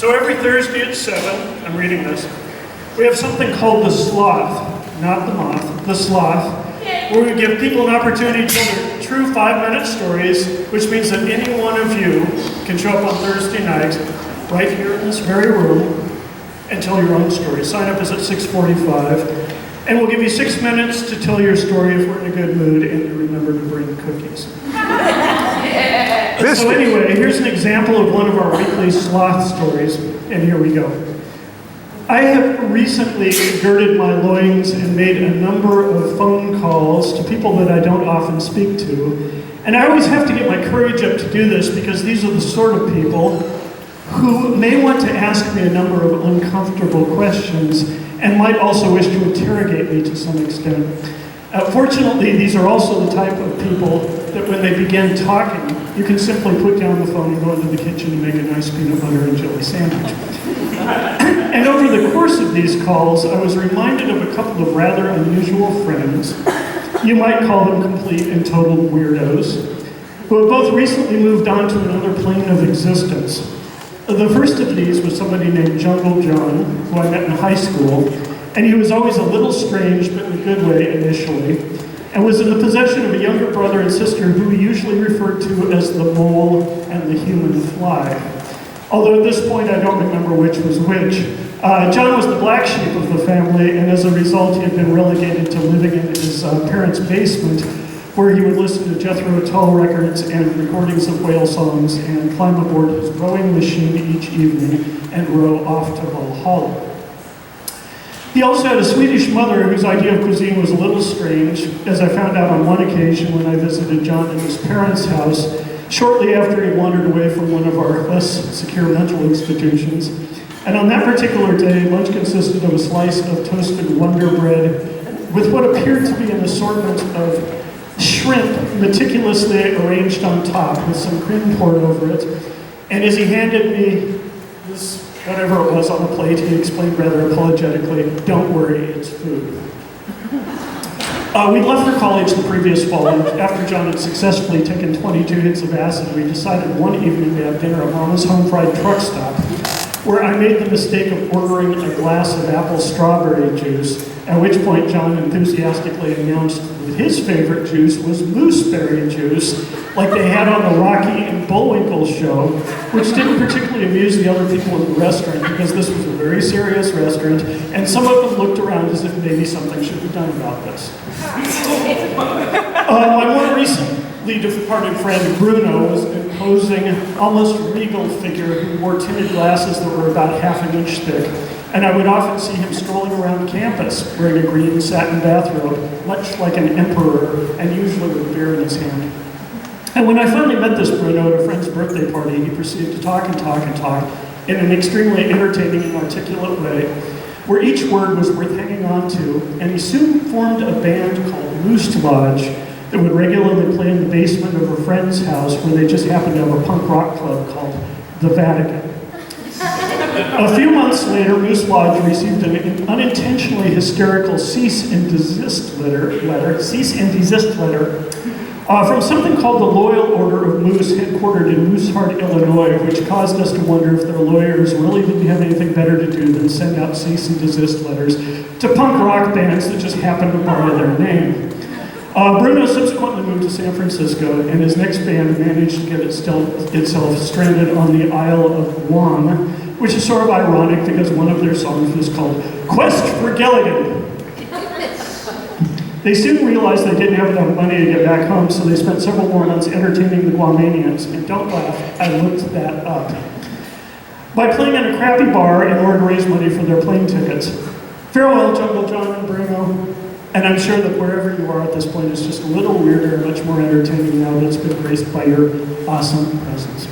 So every Thursday at 7, I'm reading this, we have something called the Sloth, not the moth, the Sloth, where we give people an opportunity to tell their true 5-minute stories, which means that any one of you can show up on Thursday night, right here in this very room, and tell your own story. Sign up is at 6:45, and we'll give you 6 minutes to tell your story if we're in a good mood, and to remember to bring cookies. So anyway, here's an example of one of our weekly sloth stories, and here we go. I have recently girded my loins and made a number of phone calls to people that I don't often speak to. And I always have to get my courage up to do this because these are the sort of people who may want to ask me a number of uncomfortable questions and might also wish to interrogate me to some extent. Fortunately, these are also the type of people that when they begin talking, you can simply put down the phone and go into the kitchen and make a nice peanut butter and jelly sandwich. And over the course of these calls, I was reminded of a couple of rather unusual friends. You might call them complete and total weirdos, who have both recently moved on to another plane of existence. The first of these was somebody named Jungle John, who I met in high school, and he was always a little strange, but in a good way initially, and was in the possession of a younger brother and sister who we usually referred to as the mole and the human fly. Although at this point I don't remember which was which. John was the black sheep of the family, and as a result he had been relegated to living in his parents' basement, where he would listen to Jethro Tull records and recordings of whale songs and climb aboard his rowing machine each evening and row off to Valhalla. He also had a Swedish mother whose idea of cuisine was a little strange, as I found out on one occasion when I visited John in his parents' house, shortly after he wandered away from one of our less secure mental institutions. And on that particular day, lunch consisted of a slice of toasted Wonder Bread with what appeared to be an assortment of shrimp meticulously arranged on top with some cream poured over it. And as he handed me this, whatever it was on the plate, he explained rather apologetically, "Don't worry, it's food." We left for college the previous fall, and after John had successfully taken 22 hits of acid, we decided one evening to have dinner at Mama's Home Fried Truck Stop, where I made the mistake of ordering a glass of apple strawberry juice, at which point John enthusiastically announced that his favorite juice was mooseberry juice, like they had on the Rocky and Bullwinkle show, which didn't particularly amuse the other people in the restaurant because this was a very serious restaurant, and some of them looked around as if maybe something should be done about this. My more recently departed friend Bruno was an imposing, almost regal figure who wore tinted glasses that were about half an inch thick, and I would often see him strolling around campus wearing a green satin bathrobe, much like an emperor, and usually with a beer in his hand. And when I finally met this Bruno at a friend's birthday party, he proceeded to talk and talk and talk in an extremely entertaining and articulate way, where each word was worth hanging on to, and he soon formed a band called Moose Lodge that would regularly play in the basement of a friend's house where they just happened to have a punk rock club called the Vatican. A few months later, Moose Lodge received an unintentionally hysterical cease and desist letter from something called the Loyal Order of Moose, headquartered in Mooseheart, Illinois, which caused us to wonder if their lawyers really didn't have anything better to do than send out cease and desist letters to punk rock bands that just happened to borrow their name. Bruno subsequently moved to San Francisco, and his next band managed to get itself stranded on the Isle of Guam, which is sort of ironic because one of their songs was called Quest for Gilligan. They soon realized they didn't have enough money to get back home, so they spent several more months entertaining the Guamanians, and don't laugh, I looked that up, by playing in a crappy bar in order to raise money for their plane tickets. Farewell, Jungle John and Bruno. And I'm sure that wherever you are at this point is just a little weirder and much more entertaining now that it's been graced by your awesome presence.